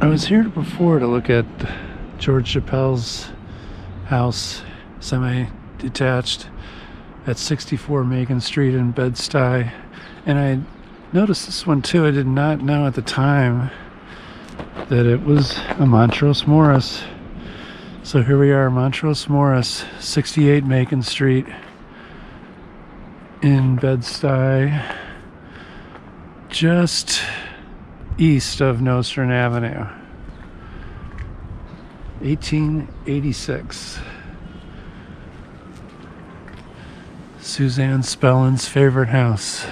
I was here before to look at George Chappelle's house, semi-detached, at 64 Macon Street in Bed-Stuy, and I noticed this one too. I did not know at the time that it was a Montrose Morris. So here we are, Montrose Morris, 68 Macon Street in Bed-Stuy, just east of Nostrand Avenue. 1886. Suzanne Spellin's favorite house.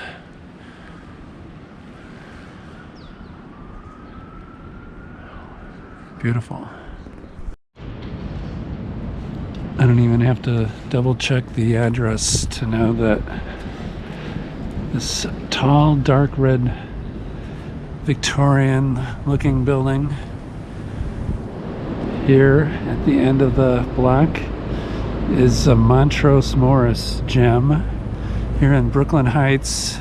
Beautiful. I don't even have to double check the address to know that this tall, dark red Victorian looking building here at the end of the block is a Montrose Morris gem here in Brooklyn Heights,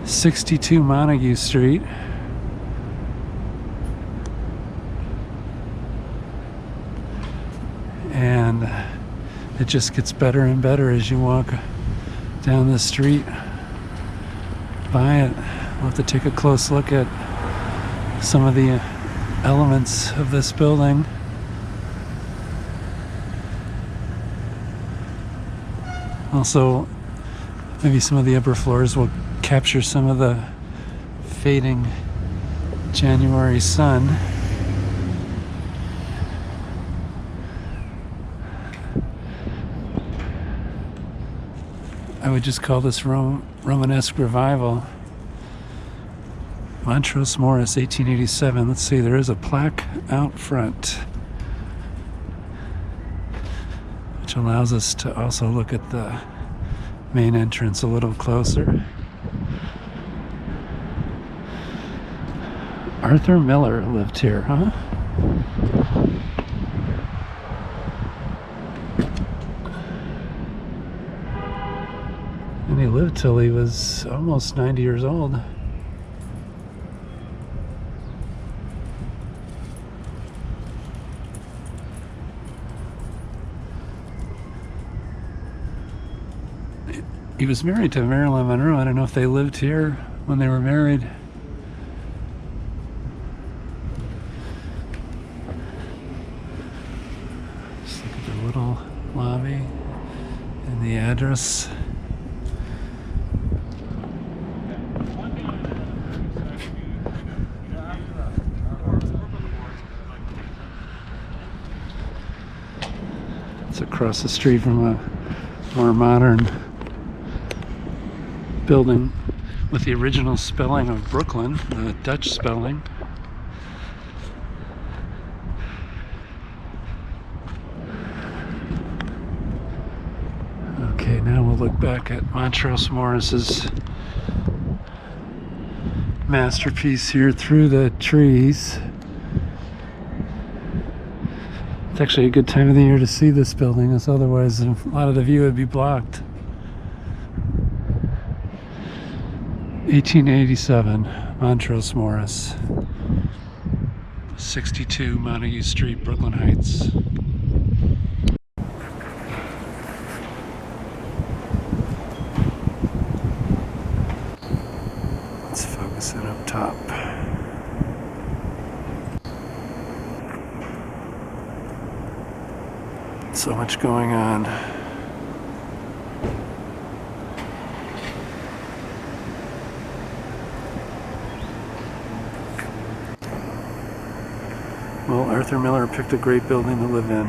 62 Montague Street. And it just gets better and better as you walk down the street by it. We'll have to take a close look at some of the elements of this building. Also, maybe some of the upper floors will capture some of the fading January sun. I would just call this Romanesque revival. Montrose Morris, 1887. Let's see, there is a plaque out front, which allows us to also look at the main entrance a little closer. Arthur Miller lived here, huh? And he lived till he was almost 90 years old. He was married to Marilyn Monroe. I don't know if they lived here when they were married. Just look at the little lobby and the address. It's across the street from a more modern building with the original spelling of Brooklyn, the Dutch spelling. Okay, now we'll look back at Montrose Morris's masterpiece here through the trees. It's actually a good time of the year to see this building, as otherwise a lot of the view would be blocked. 1887, Montrose Morris, 62 Montague Street, Brooklyn Heights. Let's focus in up top. So much going on. Well, Arthur Miller picked a great building to live in.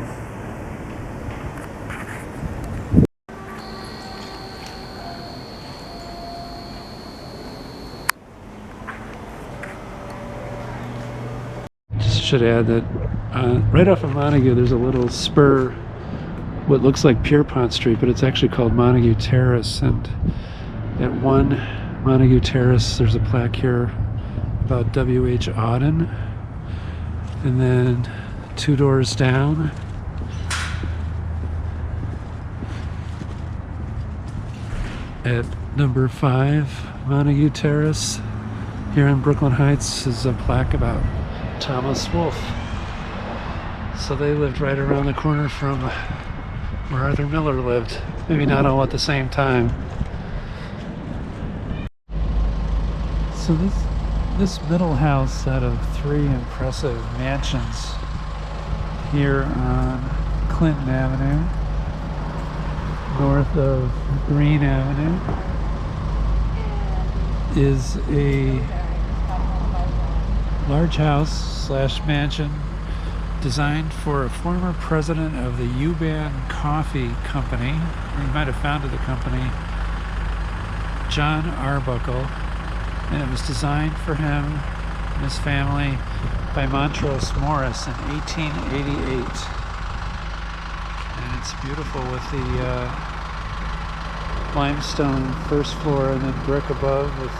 Just should add that right off of Montague there's a little spur, what looks like Pierpont Street, but it's actually called Montague Terrace. And at 1 Montague Terrace there's a plaque here about W.H. Auden. And then 2 doors down, at number 5 Montague Terrace here in Brooklyn Heights is a plaque about Thomas Wolfe. So they lived right around the corner from where Arthur Miller lived. Maybe not all at the same time. So this middle house out of 3 impressive mansions here on Clinton Avenue, north of Green Avenue, is a large house / mansion designed for a former president of the U-Ban Coffee Company. He might have founded the company, John Arbuckle, and it was designed for him and his family by Montrose Morris in 1888. And it's beautiful with the limestone first floor and then brick above with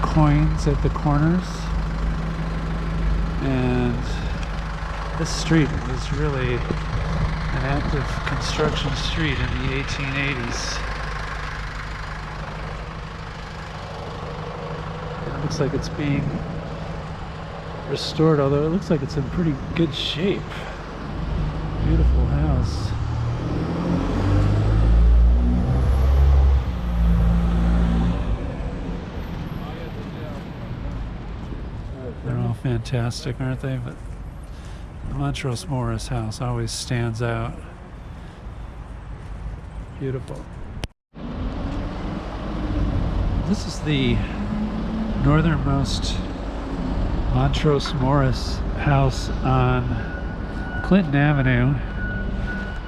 coins at the corners. And this street was really an active construction street in the 1880s. It looks like it's being restored, although it looks like it's in pretty good shape. Beautiful house. They're all fantastic, aren't they? But the Montrose Morris house always stands out. Beautiful. This is the northernmost Montrose Morris house on Clinton Avenue,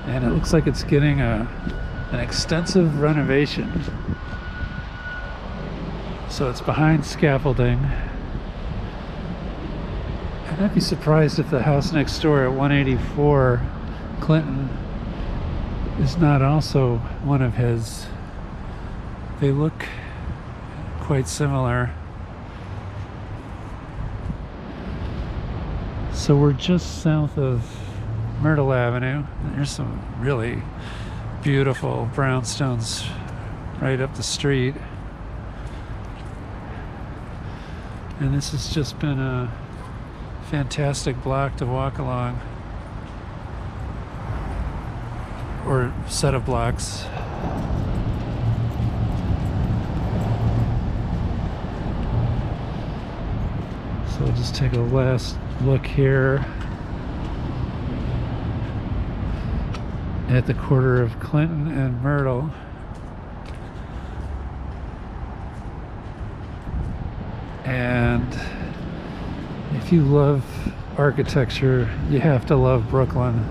and it looks like it's getting an extensive renovation. So it's behind scaffolding. And I'd be surprised if the house next door at 184 Clinton is not also one of his. They look quite similar. So we're just south of Myrtle Avenue. There's some really beautiful brownstones right up the street. And this has just been a fantastic block to walk along, or set of blocks. So we'll just take a last look here at the corner of Clinton and Myrtle. And if you love architecture, you have to love Brooklyn.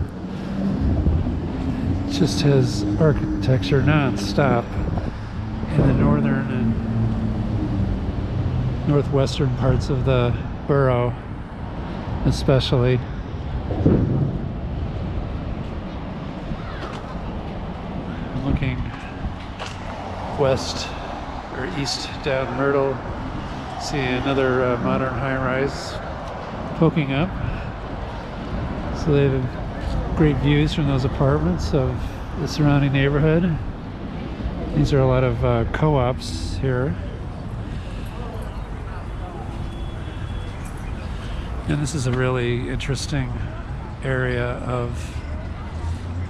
It just has architecture non-stop in the northern and northwestern parts of the borough, especially. I'm looking west or east down Myrtle. See another modern high-rise poking up. So they have great views from those apartments of the surrounding neighborhood. These are a lot of co-ops here. And this is a really interesting area of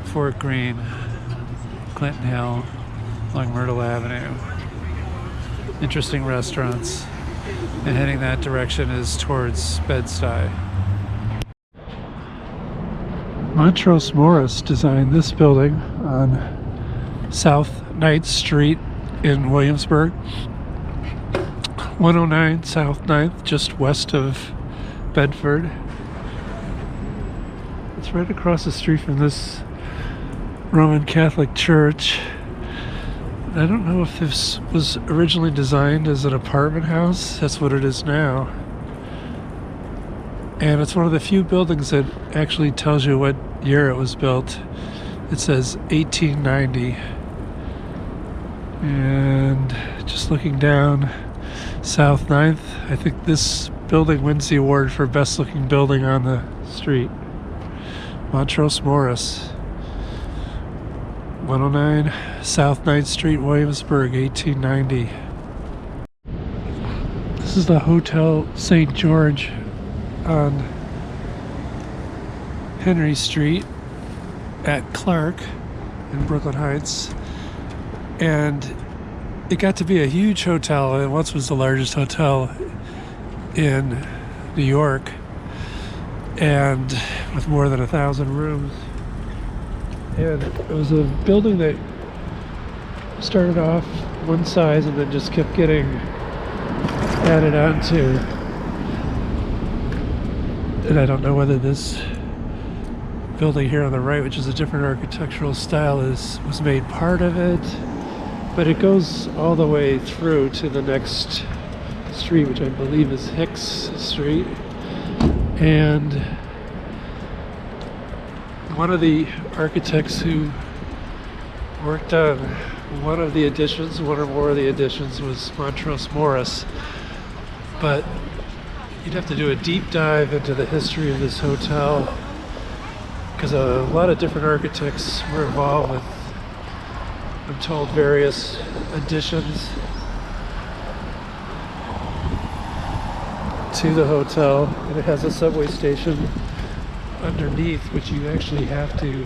Fort Greene, Clinton Hill, along Myrtle Avenue. Interesting restaurants. And heading that direction is towards Bed-Stuy. Montrose Morris designed this building on South 9th Street in Williamsburg. 109 South 9th, just west of Bedford. It's right across the street from this Roman Catholic church. I don't know if this was originally designed as an apartment house. That's what it is now. And it's one of the few buildings that actually tells you what year it was built. It says 1890. And just looking down South 9th, I think this building wins the award for best looking building on the street. Montrose Morris. 109 South 9th Street, Williamsburg, 1890. This is the Hotel St. George on Henry Street at Clark in Brooklyn Heights, and it got to be a huge hotel. It once was the largest hotel in New York, and with more than 1,000 rooms. And it was a building that started off one size and then just kept getting added on to. And I don't know whether this building here on the right, which is a different architectural style, was made part of it, but it goes all the way through to the next street, which I believe is Hicks Street. And one of the architects who worked on one of the additions, one or more of the additions, was Montrose Morris. But you'd have to do a deep dive into the history of this hotel, because a lot of different architects were involved with, I'm told, various additions to the hotel. And it has a subway station underneath, which you actually have to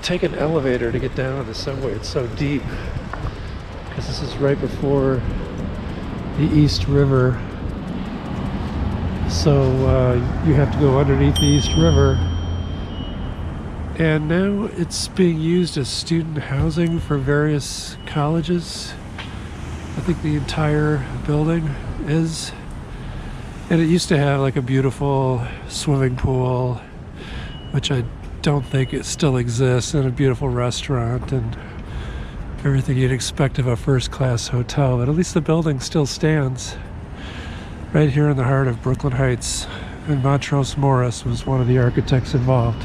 take an elevator to get down on the subway. It's so deep, because this is right before the East River, so you have to go underneath the East River. And now it's being used as student housing for various colleges. I think the entire building is. And it used to have like a beautiful swimming pool, which I don't think it still exists, and a beautiful restaurant and everything you'd expect of a first-class hotel. But at least the building still stands right here in the heart of Brooklyn Heights. And Montrose Morris was one of the architects involved.